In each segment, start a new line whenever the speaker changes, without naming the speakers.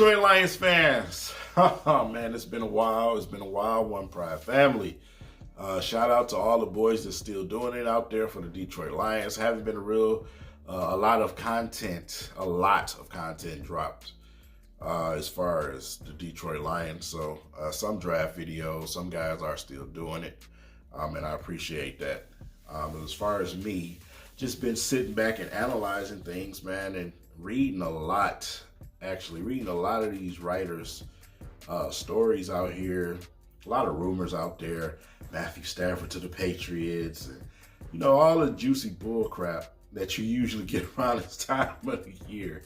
Detroit Lions fans, oh man, it's been a while. It's been a while, One Pride family. Shout out to all the boys that's still doing it out there for the Detroit Lions. Haven't been a lot of content dropped as far as the Detroit Lions. So some draft videos, some guys are still doing it, and I appreciate that. As far as me, just been sitting back and analyzing things, man, and reading a lot. Actually, reading a lot of these writers' stories out here. A lot of rumors out there. Matthew Stafford to the Patriots, and all the juicy bull crap that you usually get around this time of the year.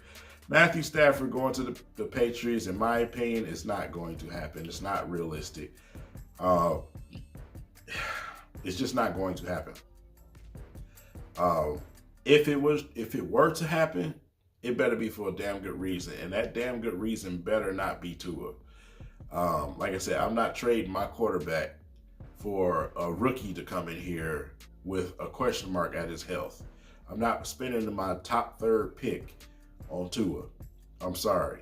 Matthew Stafford going to the Patriots, in my opinion, is not going to happen. It's not realistic. It's just not going to happen. If it were to happen, it better be for a damn good reason, and that damn good reason better not be Tua. Like I said, I'm not trading my quarterback for a rookie to come in here with a question mark at his health. I'm not spending my top third pick on Tua. I'm sorry.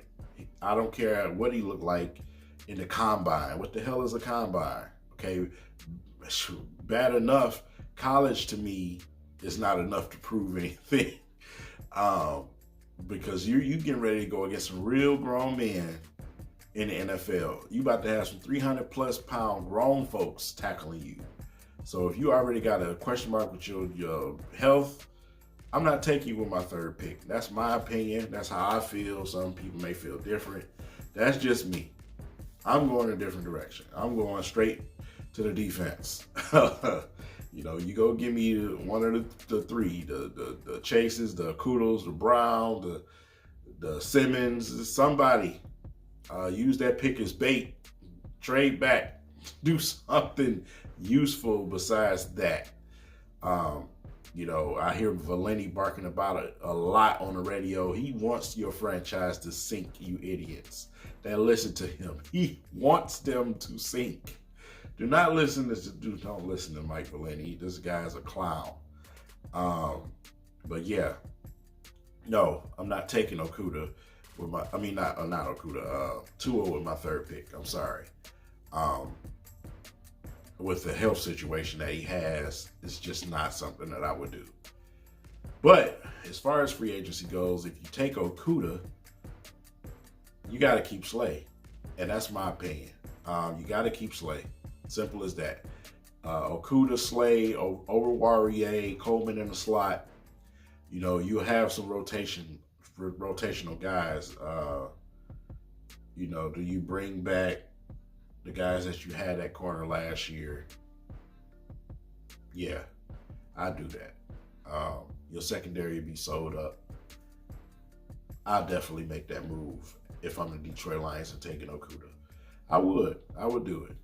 I don't care what he looked like in the combine. What the hell is a combine? Okay, bad enough. College to me is not enough to prove anything. Because you getting ready to go against some real grown men in the NFL. You about to have some 300 plus pound grown folks tackling you. So if you already got a question mark with your health, I'm not taking you with my third pick. That's my opinion. That's how I feel. Some people may feel different. That's just me. I'm going a different direction. I'm going straight to the defense. You go give me one of the three, the Chases, the Kudos, the Brown, the Simmons, somebody. Use that pick as bait, trade back, do something useful besides that. I hear Valenti barking about it a lot on the radio. He wants your franchise to sink, you idiots that listen to him. He wants them to sink. Don't listen to Mike Valenti. This guy's a clown. But yeah, no, I'm not taking Okuda with not Okuda, Tua with my third pick. I'm sorry. With the health situation that he has, it's just not something that I would do. But as far as free agency goes, if you take Okuda, you got to keep Slay. And that's my opinion. You got to keep Slay. Simple as that. Okuda, Slay, over Warrior, Coleman in the slot. You have some rotational guys. Do you bring back the guys that you had at corner last year? Yeah, I do that. Your secondary be sold up. I'll definitely make that move if I'm the Detroit Lions and taking Okuda. I would do it.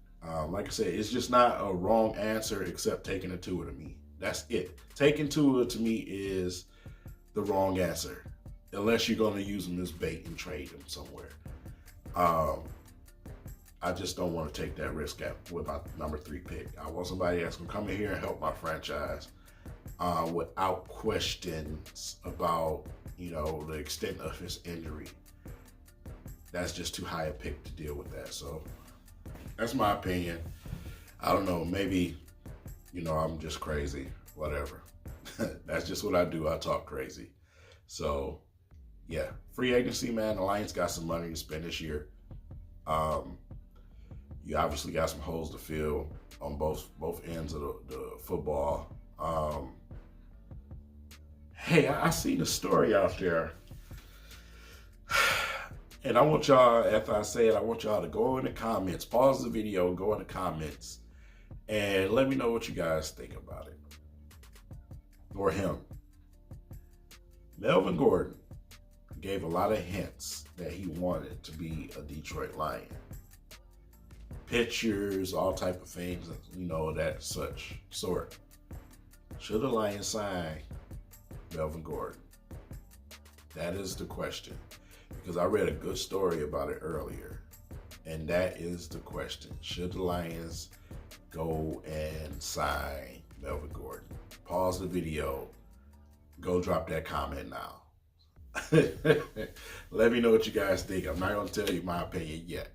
Like I said, it's just not a wrong answer except taking a Tua to me. That's it. Taking Tua to me is the wrong answer, unless you're going to use him as bait and trade him somewhere. I just don't want to take that risk with my number 3 pick. I want somebody that's going to come in here and help my franchise without questions about, the extent of his injury. That's just too high a pick to deal with that. So that's my opinion. I don't know. Maybe, I'm just crazy. Whatever. That's just what I do. I talk crazy. So, yeah. Free agency, man. The Lions got some money to spend this year. You obviously got some holes to fill on both ends of the football. Hey, I seen a story out there. And I want y'all, after I say it, I want y'all to go in the comments, pause the video, go in the comments, and let me know what you guys think about it. Or him. Melvin Gordon gave a lot of hints that he wanted to be a Detroit Lion. Pictures, all type of things, that such sort. Should the Lions sign Melvin Gordon? That is the question. Because I read a good story about it earlier. And that is the question. Should the Lions go and sign Melvin Gordon? Pause the video. Go drop that comment now. Let me know what you guys think. I'm not going to tell you my opinion yet.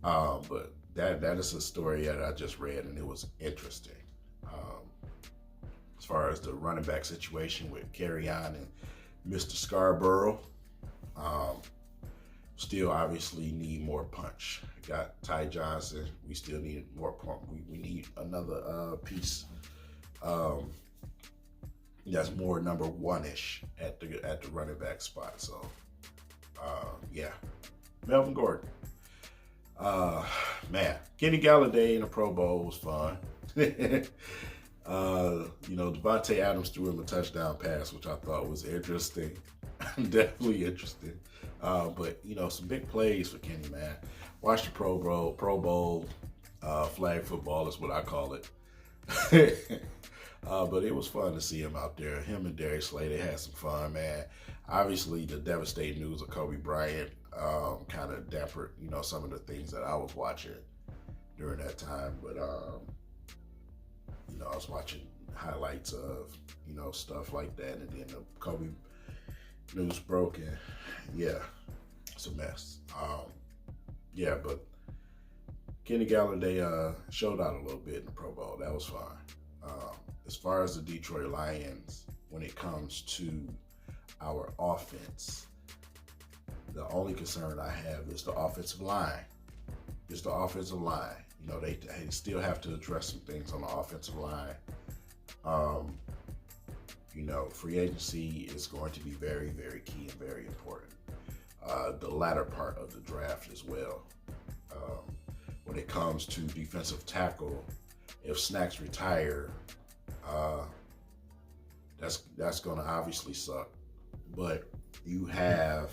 But that is a story that I just read, and it was interesting. As far as the running back situation with Kerryon and Mr. Scarborough, still obviously need more punch. Got Ty Johnson. We still need more punch. We need another piece that's more number one-ish at the running back spot. So yeah, Melvin Gordon. Man, Kenny Galladay in the Pro Bowl was fun. Devontae Adams threw him a touchdown pass, which I thought was interesting. Definitely interesting. But some big plays for Kenny, man. Watch the Pro Bowl, flag football is what I call it. But it was fun to see him out there. Him and Darius Slay, they had some fun, man. Obviously, the devastating news of Kobe Bryant kind of dampened, some of the things that I was watching during that time. But I was watching highlights of, stuff like that, and then the Kobe news broke, and yeah, it's a mess. But Kenny Galladay showed out a little bit in the Pro Bowl. That was fun. As far as the Detroit Lions, when it comes to our offense, the only concern I have is the offensive line. It's the offensive line. They still have to address some things on the offensive line. Free agency is going to be very, very key and very important. The latter part of the draft as well. When it comes to defensive tackle, if Snacks retire, that's going to obviously suck. But you have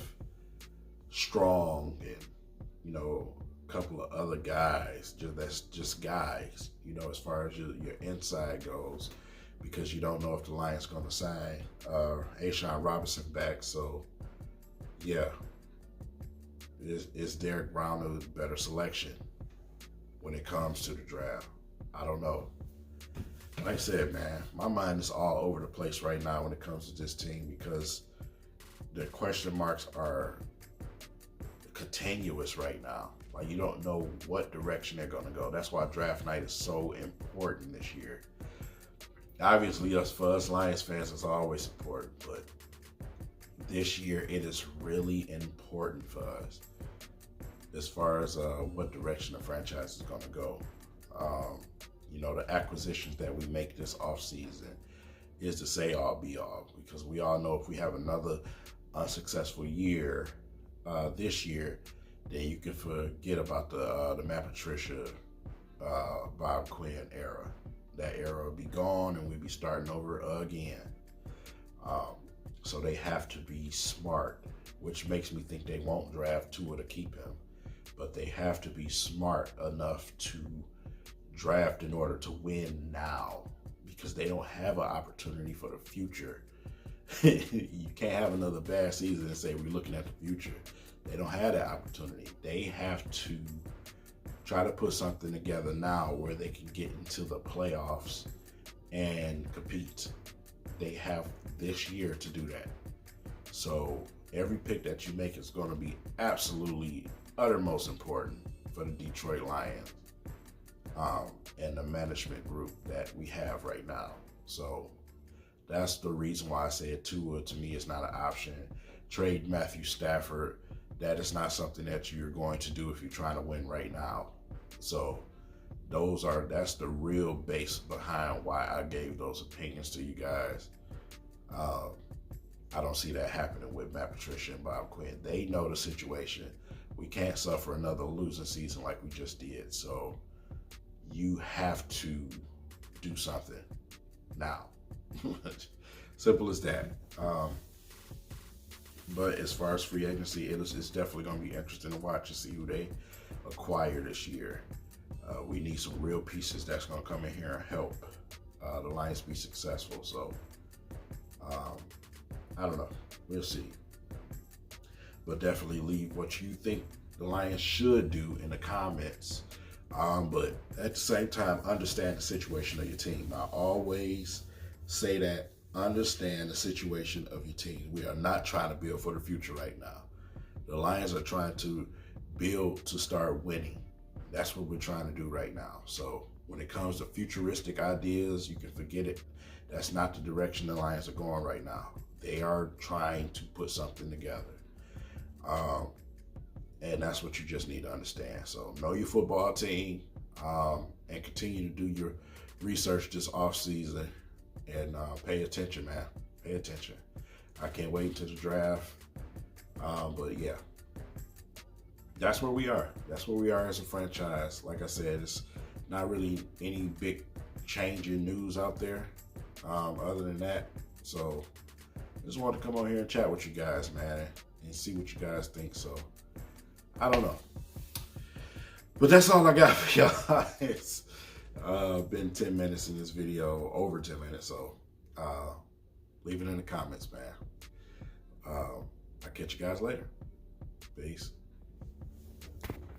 Strong and, a couple of other guys, that's just guys, as far as your inside goes, because you don't know if the Lions going to sign Ashawn Robinson back. So, yeah, is Derek Brown a better selection when it comes to the draft? I don't know. Like I said, man, my mind is all over the place right now when it comes to this team, because the question marks are continuous right now. Like, you don't know what direction they're going to go. That's why draft night is so important this year. Obviously, for us Lions fans, it's always important, but this year it is really important for us as far as what direction the franchise is going to go. The acquisitions that we make this offseason is to say all be all, because we all know if we have another unsuccessful year this year, then you can forget about the Matt Patricia, Bob Quinn era. That era will be gone, and we'll be starting over again. So they have to be smart, which makes me think they won't draft Tua to keep him. But they have to be smart enough to draft in order to win now, because they don't have an opportunity for the future. You can't have another bad season and say we're looking at the future. They don't have that opportunity. They have to try to put something together now where they can get into the playoffs and compete. They have this year to do that. So every pick that you make is going to be absolutely uttermost important for the Detroit Lions and the management group that we have right now. So that's the reason why I said Tua, to me, is not an option. Trade Matthew Stafford. That is not something that you're going to do if you're trying to win right now. So that's the real base behind why I gave those opinions to you guys. I don't see that happening with Matt Patricia and Bob Quinn. They know the situation. We can't suffer another losing season like we just did. So you have to do something now. Simple as that. But as far as free agency, it's definitely going to be interesting to watch and see who they acquire this year. We need some real pieces that's going to come in here and help the Lions be successful. So, I don't know. We'll see. But definitely leave what you think the Lions should do in the comments. But at the same time, understand the situation of your team. I always say that understand the situation of your team. We are not trying to build for the future right now. The Lions are trying to build to start winning. That's what we're trying to do right now. So when it comes to futuristic ideas, you can forget it. That's not the direction the Lions are going right now. They are trying to put something together. And that's what you just need to understand. So know your football team, and continue to do your research this off season, and pay attention, man. Pay attention. I can't wait until the draft. But yeah, that's where we are. That's where we are as a franchise. Like I said, it's not really any big change in news out there, other than that. So I just wanted to come on here and chat with you guys, man, and see what you guys think. So I don't know. But that's all I got for y'all. It's been 10 minutes in this video, over 10 minutes. So leave it in the comments, man. I'll catch you guys later. Peace.